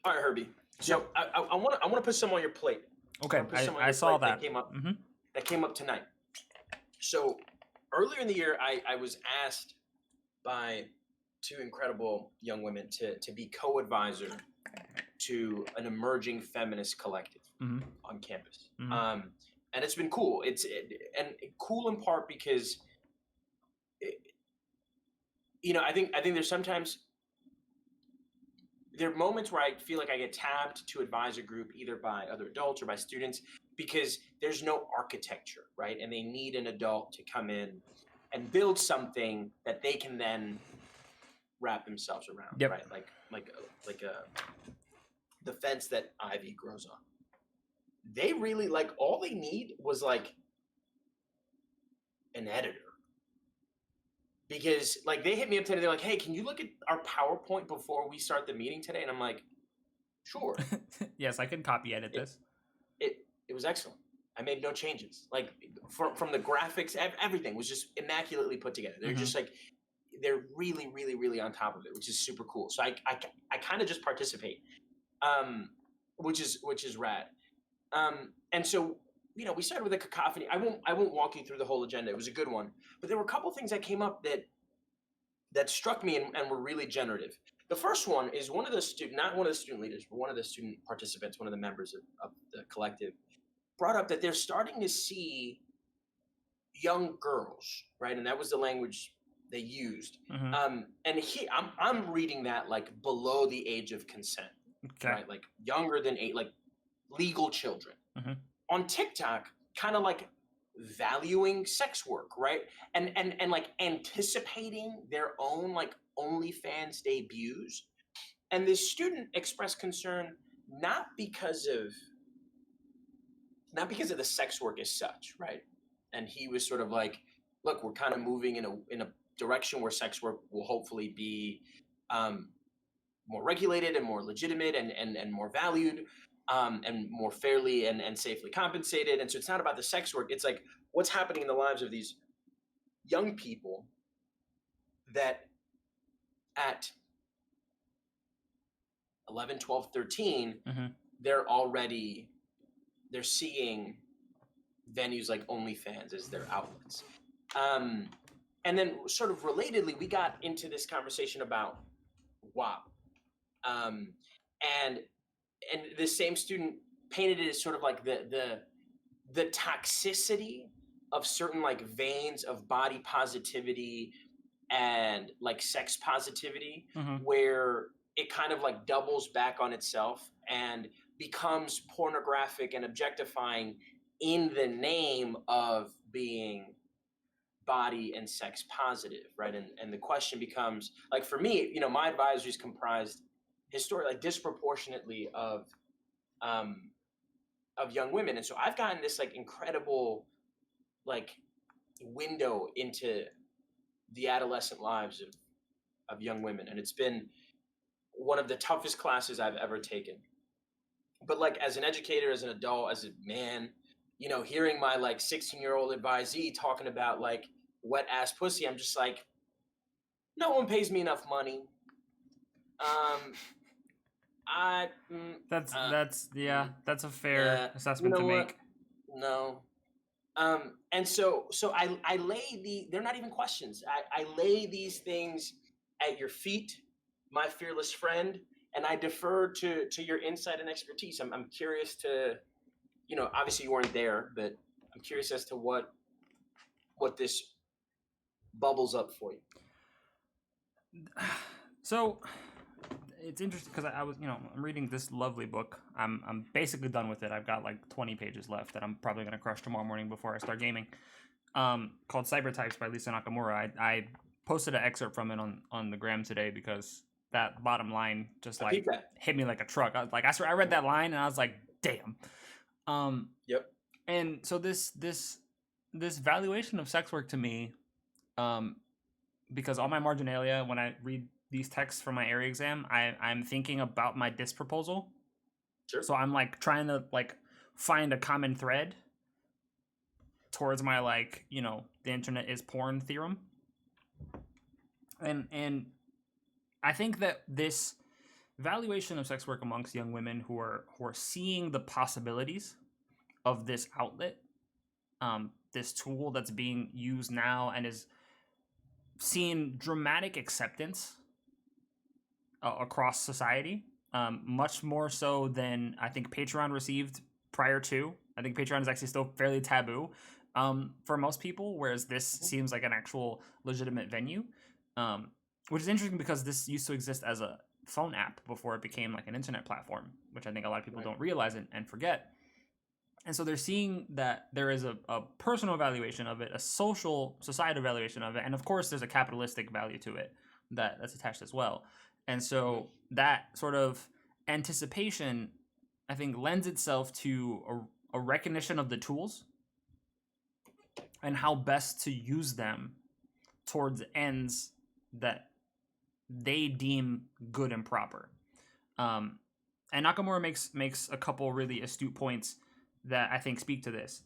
All right, Herbie. So I want to put some on your plate. Okay, Put some on I your saw plate that. that came up tonight. So earlier in the year, I was asked by two incredible young women to be co-advisor to an emerging feminist collective on campus. And it's been cool. And cool in part because I think there are moments where I feel like I get tapped to advise a group either by other adults or by students because there's no architecture, right? And they need an adult to come in and build something that they can then wrap themselves around, right? Like the fence that ivy grows on. They really all they need was an editor. Because they hit me up today, they're like, hey, can you look at our PowerPoint before we start the meeting today? And I'm like, sure. Yes, I can copy edit this. It was excellent. I made no changes. From the graphics, everything was just immaculately put together. They're just they're really, really, really on top of it, which is super cool. So I kind of just participate, which is rad. And so we started with a cacophony. I won't walk you through the whole agenda. It was a good one, but there were a couple things that came up that struck me and were really generative. The first one is not one of the student leaders, but one of the student participants, one of the members of the collective, brought up that they're starting to see young girls, right? And that was the language they used. And I'm reading that below the age of consent, right? Younger than 8, legal children. On TikTok, kind of valuing sex work, right? And anticipating their own OnlyFans debuts. And this student expressed concern not because of the sex work as such, right? And he was sort of like, look, we're kind of moving in a direction where sex work will hopefully be more regulated and more legitimate and more valued. And more fairly and safely compensated. And so it's not about the sex work. It's what's happening in the lives of these young people that at 11, 12, 13, they're seeing venues like OnlyFans as their outlets. And then sort of relatedly, we got into this conversation about WAP. And this same student painted it as sort of the toxicity of certain veins of body positivity and sex positivity, where it kind of doubles back on itself and becomes pornographic and objectifying in the name of being body and sex positive, right? And the question becomes, for me, my advisory is comprised historically disproportionately of young women, and so I've gotten this incredible window into the adolescent lives of young women, and it's been one of the toughest classes I've ever taken. But as an educator, as an adult, as a man, hearing my 16-year-old advisee talking about wet ass pussy, I'm just like, no one pays me enough money. That's a fair assessment to make. No. And so I lay they're not even questions. I lay these things at your feet, my fearless friend, and I defer to your insight and expertise. I'm curious to, obviously you weren't there, but I'm curious as to what this bubbles up for you. So it's interesting because I was, I'm reading this lovely book. I'm basically done with it. I've got 20 pages left that I'm probably going to crush tomorrow morning before I start gaming. Called Cybertypes by Lisa Nakamura. I posted an excerpt from it on the gram today because that bottom line just hit me like a truck. I was I swear I read that line and I was like, damn. Yep. And so this valuation of sex work to me, because all my marginalia, when I read these texts for my area exam, I'm thinking about my DIS proposal. Sure. So I'm trying to find a common thread towards my the internet is porn theorem. And I think that this valuation of sex work amongst young women who are seeing the possibilities of this outlet, this tool that's being used now and is seeing dramatic acceptance across society, much more so than I think Patreon received prior to. I think Patreon is actually still fairly taboo for most people, whereas this seems like an actual legitimate venue, which is interesting because this used to exist as a phone app before it became like an internet platform, which I think a lot of people don't realize and forget. And so they're seeing that there is a personal evaluation of it, a societal evaluation of it, and of course there's a capitalistic value to it that's attached as well. And so that sort of anticipation, I think, lends itself to a recognition of the tools and how best to use them towards ends that they deem good and proper. And Nakamura makes a couple really astute points that I think speak to this.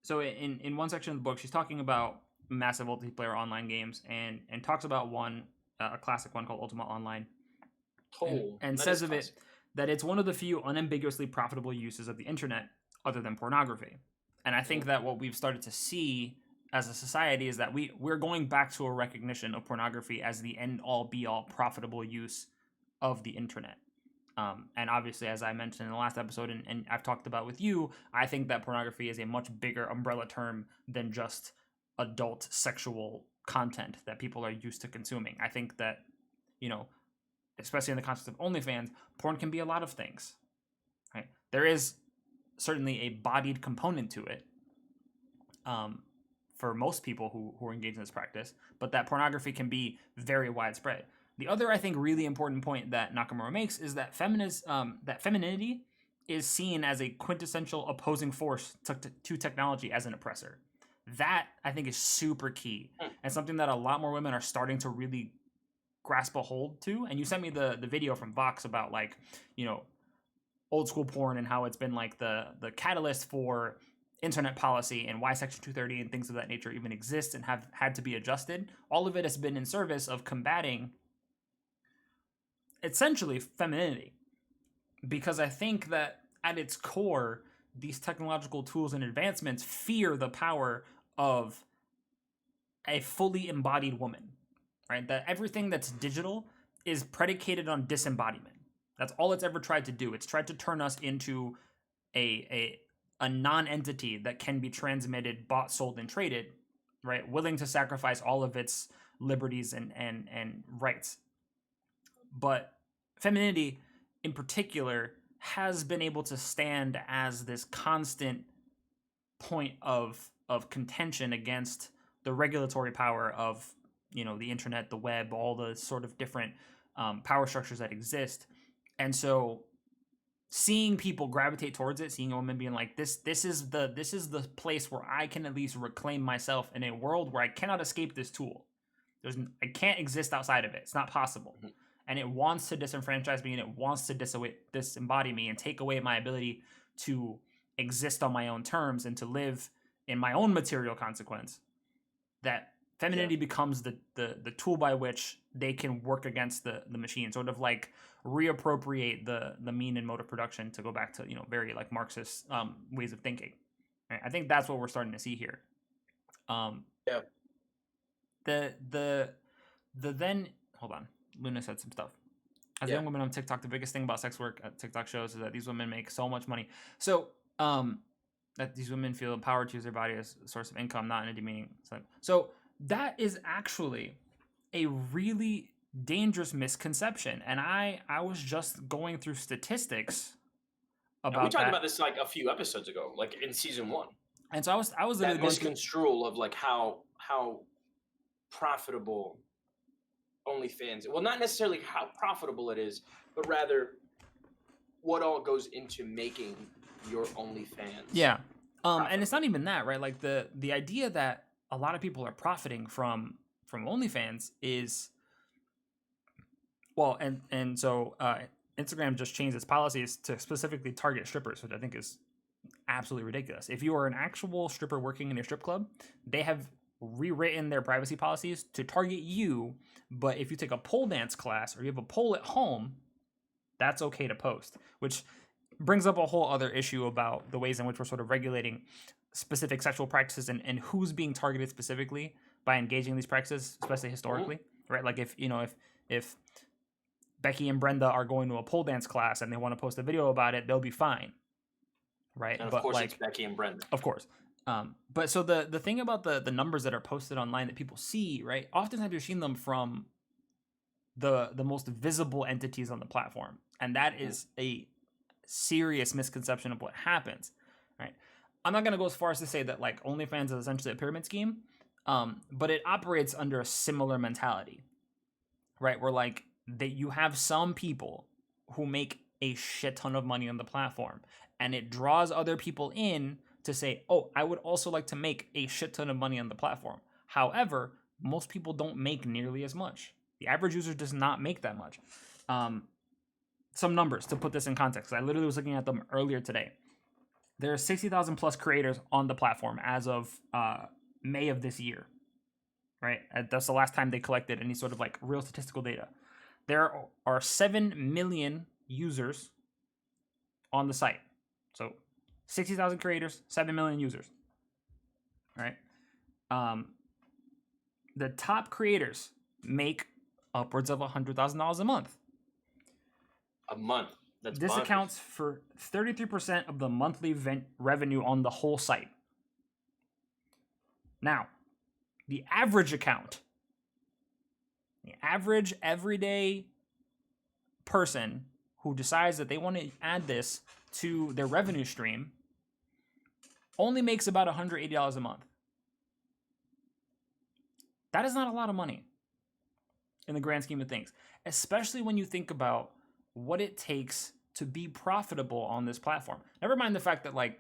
So in one section of the book, she's talking about massive multiplayer online games and talks about one, a classic one called Ultima Online, and says of it that it's one of the few unambiguously profitable uses of the internet other than pornography. And I think that what we've started to see as a society is that we're going back to a recognition of pornography as the end-all be-all profitable use of the internet. And obviously, as I mentioned in the last episode, and I've talked about with you, I think that pornography is a much bigger umbrella term than just adult sexual content that people are used to consuming. I think that, especially in the context of OnlyFans, porn can be a lot of things, right? There is certainly a bodied component to it for most people who are engaged in this practice, but that pornography can be very widespread. The other, I think, really important point that Nakamura makes is that that femininity is seen as a quintessential opposing force to technology as an oppressor. That, I think, is super key and something that a lot more women are starting to really grasp a hold to. And you sent me the video from Vox about, like, old school porn and how it's been like the catalyst for internet policy and why Section 230 and things of that nature even exist and have had to be adjusted. All of it has been in service of combating essentially femininity, because I think that at its core, these technological tools and advancements fear the power of a fully embodied woman, right? That everything that's digital is predicated on disembodiment. That's all it's ever tried to do. It's tried to turn us into a non-entity that can be transmitted, bought, sold, and traded, right? Willing to sacrifice all of its liberties and rights. But femininity, in particular, has been able to stand as this constant point of contention against the regulatory power of, the internet, the web, all the sort of different power structures that exist. And so seeing people gravitate towards it, seeing a woman being like, this is the place where I can at least reclaim myself in a world where I cannot escape this tool. I can't exist outside of it. It's not possible. Mm-hmm. And it wants to disenfranchise me, and it wants to disembody me and take away my ability to exist on my own terms and to live in my own material consequence. That femininity becomes the tool by which they can work against the machine, sort of like reappropriate the mean and mode of production, to go back to very like Marxist ways of thinking. Right? I think that's what we're starting to see here. The then hold on. Luna said some stuff. As a young woman on TikTok, the biggest thing about sex work at TikTok shows is that these women make so much money. So that these women feel empowered to use their body as a source of income, not in a demeaning sense. So that is actually a really dangerous misconception. And I was just going through statistics about we talked about this like a few episodes ago, like in season 1. And so I was literally that misconstrual of like how profitable OnlyFans. Well, not necessarily how profitable it is, but rather what all goes into making your OnlyFans. Yeah. And it's not even that, right? Like the idea that a lot of people are profiting from OnlyFans is, well, and so Instagram just changed its policies to specifically target strippers, which I think is absolutely ridiculous. If you are an actual stripper working in a strip club, they have rewritten their privacy policies to target you, but if you take a pole dance class or you have a pole at home, that's okay to post, which brings up a whole other issue about the ways in which we're sort of regulating specific sexual practices and who's being targeted specifically by engaging in these practices, especially historically, right? Like if Becky and Brenda are going to a pole dance class and they want to post a video about it, they'll be fine, right? And of course, it's Becky and Brenda. Of course. But so the thing about the numbers that are posted online that people see, right? Oftentimes you're seeing them from the most visible entities on the platform, and that is a serious misconception of what happens, right? I'm not gonna go as far as to say that like OnlyFans is essentially a pyramid scheme, but it operates under a similar mentality, right? Where like you have some people who make a shit ton of money on the platform, and it draws other people in to say, oh, I would also like to make a shit ton of money on the platform. However, most people don't make nearly as much. The average user does not make that much. Some numbers to put this in context. I literally was looking at them earlier today. There are 60,000 plus creators on the platform as of May of this year, right? That's the last time they collected any sort of like real statistical data. There are 7 million users on the site. So 60,000 creators, 7 million users, right? The top creators make upwards of $100,000 a month. A month. This bonkers. Accounts for 33% of the monthly revenue on the whole site. Now, the average account, the average everyday person who decides that they want to add this to their revenue stream only makes about $180 a month. That is not a lot of money in the grand scheme of things, especially when you think about what it takes to be profitable on this platform. Never mind the fact that like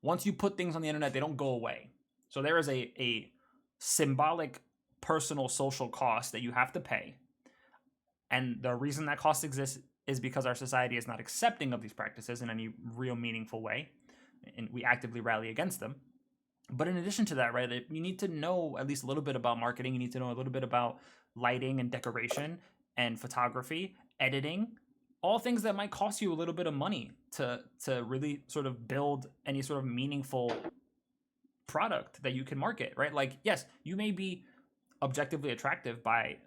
once you put things on the internet, they don't go away. So there is a symbolic personal social cost that you have to pay. And the reason that cost exists is because our society is not accepting of these practices in any real meaningful way, and we actively rally against them. But in addition to that, right, you need to know at least a little bit about marketing. You need to know a little bit about lighting and decoration and photography, editing, all things that might cost you a little bit of money to really sort of build any sort of meaningful product that you can market, right? Like, yes, you may be objectively attractive by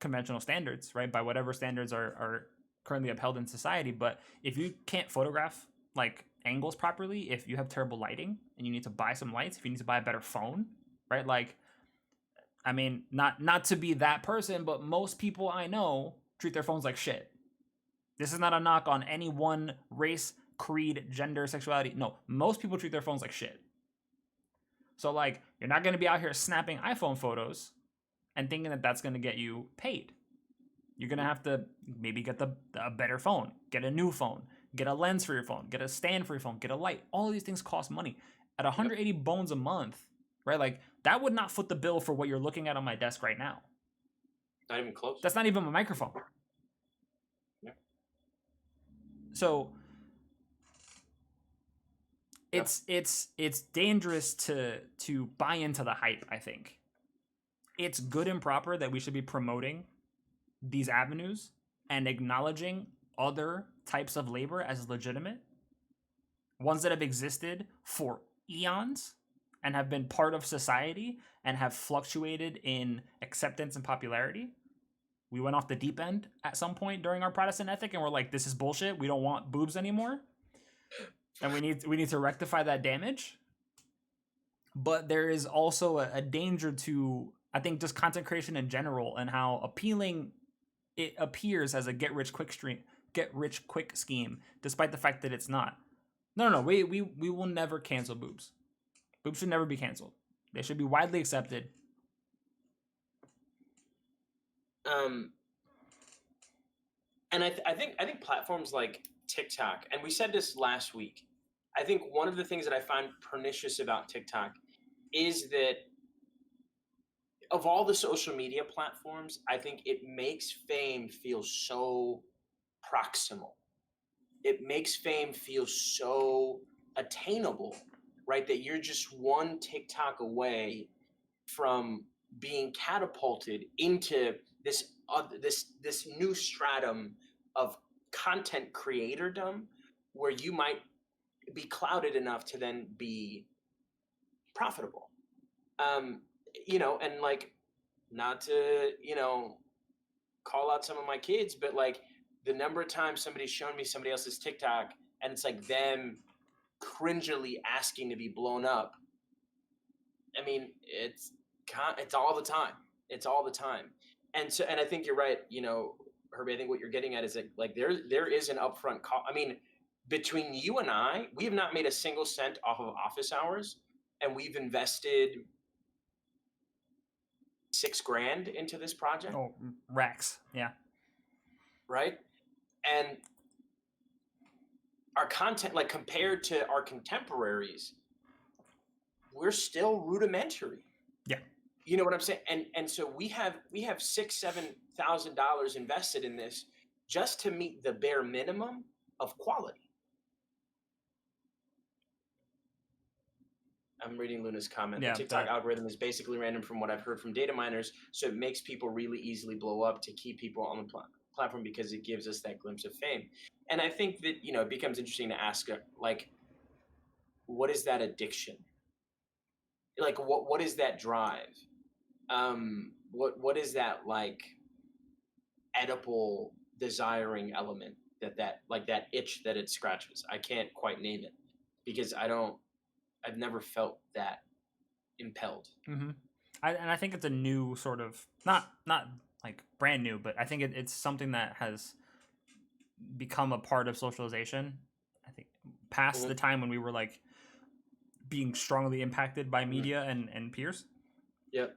conventional standards, right? By whatever standards are currently upheld in society. But if you can't photograph like angles properly, if you have terrible lighting and you need to buy some lights, if you need to buy a better phone, right? Like, I mean, not to be that person, but most people I know treat their phones like shit. This is not a knock on any one race, creed, gender, sexuality. No, most people treat their phones like shit. So like, you're not going to be out here snapping iPhone photos and thinking that that's going to get you paid. You're going to have to maybe get a better phone, get a new phone, get a lens for your phone, get a stand for your phone, get a light. All of these things cost money. At 180 bones a month, right? Like, that would not foot the bill for what you're looking at on my desk right now. Not even close. That's not even my microphone. Yeah. So it's dangerous to buy into the hype, I think. It's good and proper that we should be promoting these avenues and acknowledging other types of labor as legitimate, ones that have existed for eons and have been part of society and have fluctuated in acceptance and popularity. We went off the deep end at some point during our Protestant ethic and we're like, this is bullshit. We don't want boobs anymore. And we need to rectify that damage. But there is also a danger to, I think, just content creation in general and how appealing it appears as a get rich quick scheme, despite the fact that it's not. No. We will never cancel boobs. Boobs should never be canceled. They should be widely accepted. And I think platforms like TikTok, and we said this last week, I think one of the things that I find pernicious about TikTok is that of all the social media platforms, I think it makes fame feel so proximal. It makes fame feel so attainable right? That you're just one TikTok away from being catapulted into this new stratum of content creatordom, where you might be clouded enough to then be profitable. You know, and like, not to, you know, call out some of my kids, but like the number of times somebody's shown me somebody else's TikTok and it's like them cringily asking to be blown up. I mean, it's all the time. It's all the time. And so, and I think you're right, you know, Herbie, I think what you're getting at is like there is an upfront cost. I mean, between you and I, we have not made a single cent off of office hours, and we've invested $6,000 into this project. Oh, racks. Yeah. Right. And our content, like compared to our contemporaries, we're still rudimentary. Yeah. You know what I'm saying? And so we have $6,000-$7,000 invested in this just to meet the bare minimum of quality. I'm reading Luna's comment. Yeah, the TikTok algorithm is basically random from what I've heard from data miners, so it makes people really easily blow up to keep people on the platform because it gives us that glimpse of fame. And I think that, you know, it becomes interesting to ask, like, what is that addiction? Like, what is that drive? What is that, like, Oedipal desiring element that like that itch that it scratches? I can't quite name it because I've never felt that impelled. Mm-hmm. And I think it's a new sort of not like brand new, but I think it's something that has become a part of socialization. I think past the time when we were like being strongly impacted by media and peers. Yep.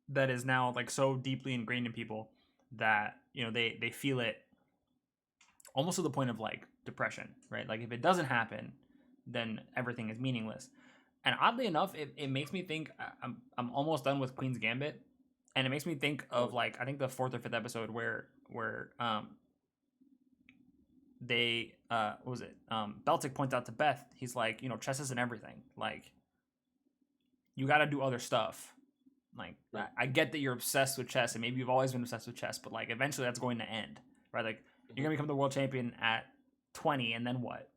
That is now like so deeply ingrained in people that, you know, they feel it almost to the point of like depression, right? Like if it doesn't happen, then everything is meaningless. And oddly enough, it makes me think I'm almost done with Queen's Gambit, and it makes me think of like I think the 4th or 5th episode where they what was it? Beltic points out to Beth, he's like, you know, chess isn't everything. Like you got to do other stuff. Like I get that you're obsessed with chess, and maybe you've always been obsessed with chess, but like eventually that's going to end, right? Like you're gonna become the world champion at 20, and then what?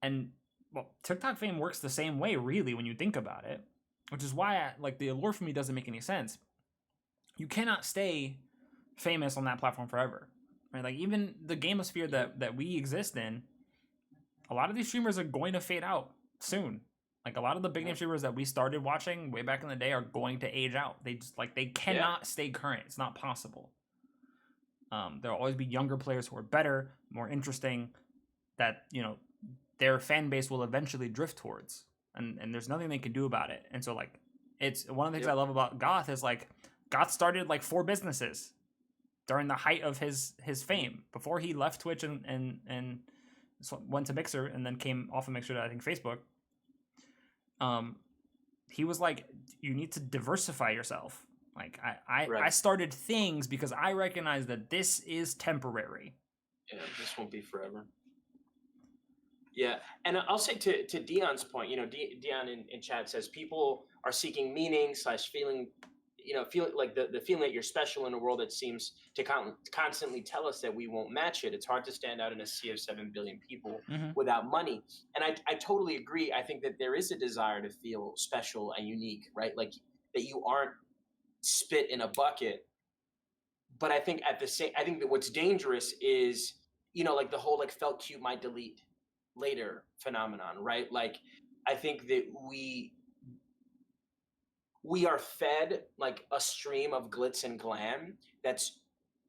And well, TikTok fame works the same way, really, when you think about it, which is why like the allure for me doesn't make any sense. You cannot stay famous on that platform forever, right? Like even the gamosphere that we exist in, a lot of these streamers are going to fade out soon. Like a lot of the big name streamers that we started watching way back in the day are going to age out. They just like they cannot stay current. It's not possible. There'll always be younger players who are better, more interesting, that, you know, their fan base will eventually drift towards, and there's nothing they can do about it. And so like it's one of the things I love about Goth is like Goth started like 4 businesses during the height of his fame before he left Twitch and went to Mixer and then came off of Mixer to I think Facebook. He was like, you need to diversify yourself. Like I started things because I recognize that this is temporary. Yeah, this won't be forever. Yeah, and I'll say to Dion's point, you know, Dion in chat says people are seeking meaning / feeling, you know, feel like the feeling that you're special in a world that seems to constantly tell us that we won't match it. It's hard to stand out in a sea of 7 billion people without money. And I totally agree. I think that there is a desire to feel special and unique, right? Like that you aren't spit in a bucket. But I think I think that what's dangerous is, you know, like the whole like felt cute might delete later phenomenon, right? Like I think that we are fed like a stream of glitz and glam that's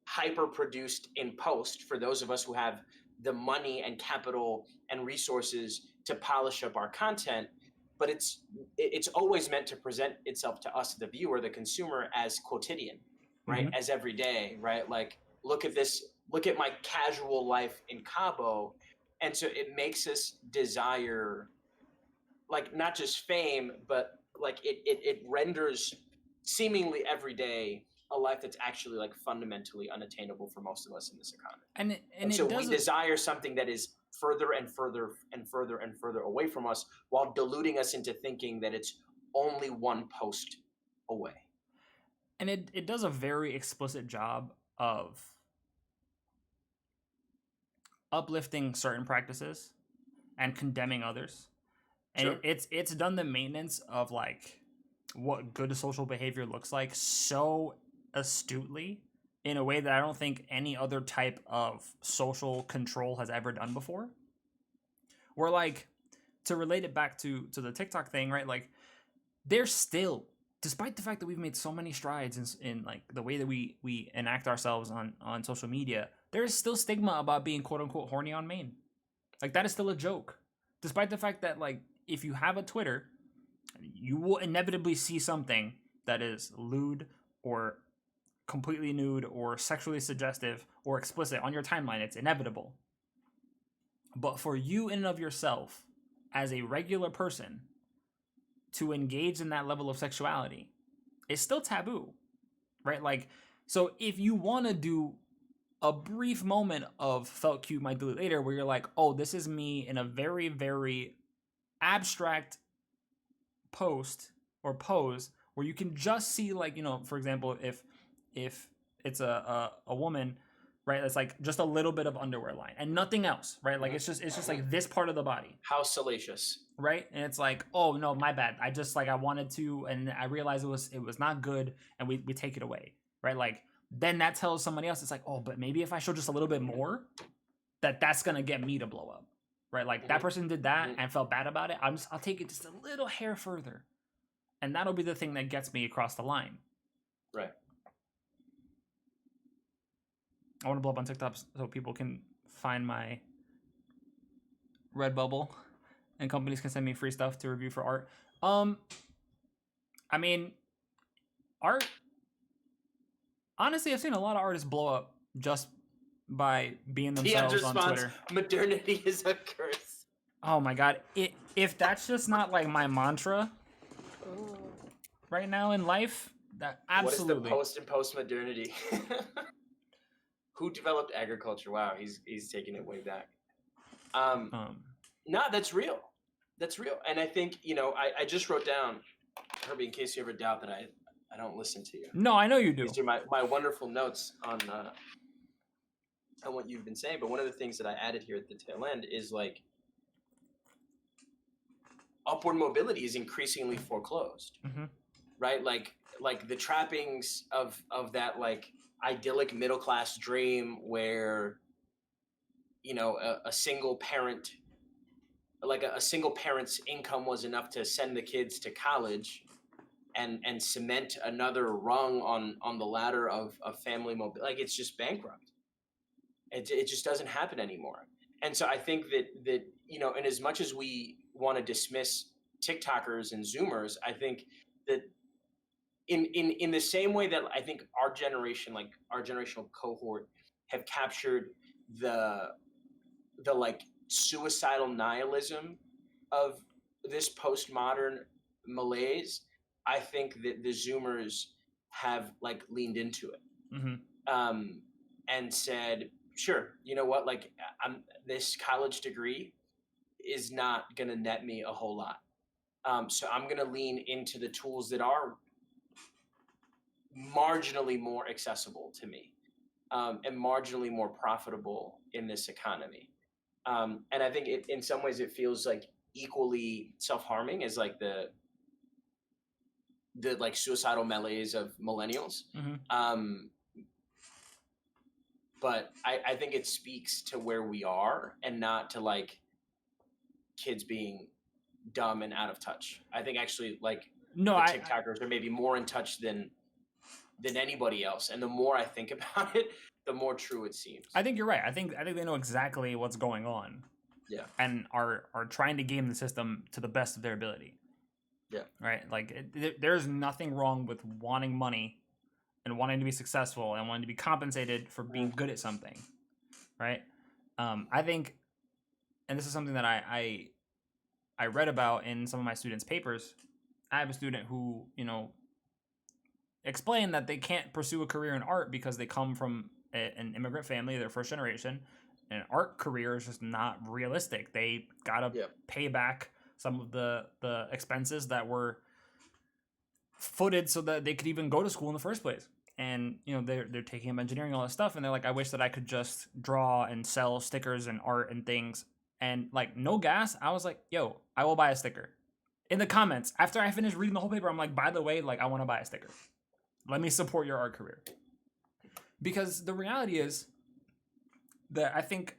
hyper produced in post for those of us who have the money and capital and resources to polish up our content, but it's always meant to present itself to us, the viewer, the consumer, as quotidian, right? As every day, right? Like look at this, look at my casual life in Cabo. And so it makes us desire, like, not just fame, but like it renders seemingly every day a life that's actually like fundamentally unattainable for most of us in this economy. And so it we desire something that is further and further and further and further away from us, while deluding us into thinking that it's only one post away. And it does a very explicit job of uplifting certain practices and condemning others. And Sure. it's done the maintenance of like what good social behavior looks like so astutely in a way that I don't think any other type of social control has ever done before. Where like, to relate it back to the TikTok thing, right? Like, there's still, despite the fact that we've made so many strides in like the way that we enact ourselves on social media, there is still stigma about being quote unquote horny on main. Like, that is still a joke. Despite the fact that like, if you have a Twitter, you will inevitably see something that is lewd or completely nude or sexually suggestive or explicit on your timeline. It's inevitable. But for you in and of yourself, as a regular person, to engage in that level of sexuality, it's still taboo, right? Like, so if you want to do a brief moment of felt cute, might do it later, where you're like, oh, this is me in a very, very abstract post or pose, where you can just see, like, you know, for example, if it's a woman, right, that's like just a little bit of underwear line and nothing else, right? Like, it's just like this part of the body. How salacious. Right? And it's like, oh no, my bad. I just like, I wanted to, and I realized it was not good, and we take it away. Right? Like, then that tells somebody else, it's like, oh, but maybe if I show just a little bit more, that's gonna get me to blow up. Right? Like, that person did that and felt bad about it. I'll take it just a little hair further. And that'll be the thing that gets me across the line. Right. I want to blow up on TikTok so people can find my Redbubble and companies can send me free stuff to review for art. I mean, art, honestly, I've seen a lot of artists blow up just by being themselves on Twitter. Modernity is a curse. Oh my god. If that's just not like my mantra right now in life, that absolutely. What is the post and post-modernity? Who developed agriculture? Wow, he's taking it way back. No, that's real. That's real. And I think, you know, I just wrote down, Herbie, in case you ever doubt that I don't listen to you. No, I know you do. These are my wonderful notes on what you've been saying. But one of the things that I added here at the tail end is like, upward mobility is increasingly foreclosed, right? Like the trappings of that like idyllic middle class dream where, you know, a single parent, like a single parent's income was enough to send the kids to college and cement another rung on the ladder of family mobility. Like, it's just bankrupt. It just doesn't happen anymore. And so I think that you know, and as much as we want to dismiss TikTokers and Zoomers, I think that in the same way that I think our generation, like our generational cohort, have captured the like suicidal nihilism of this postmodern malaise, I think that the Zoomers have like leaned into it, and said, sure, you know what, like, this college degree is not going to net me a whole lot. So I'm going to lean into the tools that are marginally more accessible to me, and marginally more profitable in this economy. And I think in some ways it feels like equally self-harming as like the like suicidal malaise of millennials. But I think it speaks to where we are and not to like kids being dumb and out of touch. I think actually like TikTokers are maybe more in touch than anybody else. And the more I think about it, the more true it seems. I think you're right. I think they know exactly what's going on. Yeah. And are trying to game the system to the best of their ability. Yeah. Right? Like, there's nothing wrong with wanting money and wanting to be successful and wanting to be compensated for being good at something. Right? I think, and this is something that I read about in some of my students' papers. I have a student who, you know, explain that they can't pursue a career in art because they come from an immigrant family, their first generation. An art career is just not realistic. They gotta pay back some of the expenses that were footed so that they could even go to school in the first place. And you know they're taking up engineering, all this stuff, and they're like, I wish that I could just draw and sell stickers and art and things. And like, no gas, I was like, yo, I will buy a sticker. In the comments, after I finished reading the whole paper, I'm like, by the way, like, I want to buy a sticker. Let me support your art career. Because the reality is that I think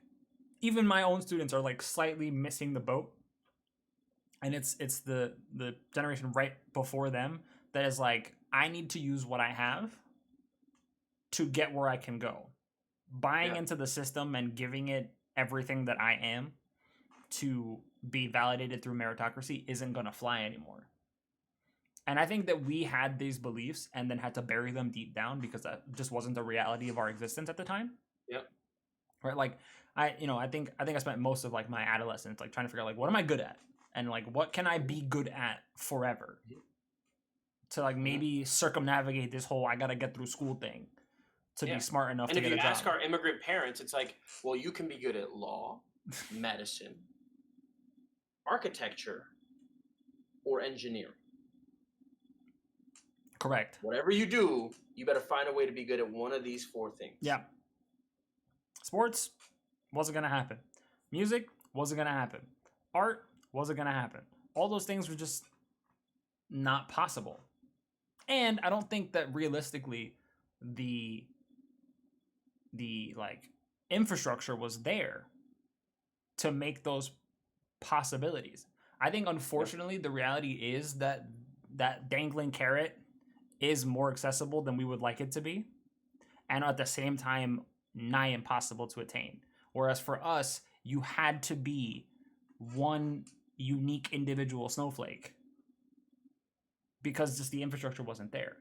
even my own students are like slightly missing the boat. And it's the generation right before them that is like, I need to use what I have to get where I can go. Buying into the system and giving it everything that I am to be validated through meritocracy isn't going to fly anymore. And I think that we had these beliefs and then had to bury them deep down because that just wasn't the reality of our existence at the time. Yep. Right. Like I think I spent most of like my adolescence like trying to figure out like, what am I good at? And like, what can I be good at forever? To like maybe circumnavigate this whole I got to get through school thing to be smart enough to get a job. And if you ask our immigrant parents, it's like, well, you can be good at law, medicine, architecture, or engineering. Correct. Whatever you do, you better find a way to be good at one of these 4 things. Yeah. Sports wasn't going to happen. Music wasn't going to happen. Art wasn't going to happen. All those things were just not possible. And I don't think that realistically the like infrastructure was there to make those possibilities. I think unfortunately the reality is that dangling carrot is more accessible than we would like it to be, and at the same time nigh impossible to attain. Whereas for us, you had to be one unique individual snowflake because just the infrastructure wasn't there.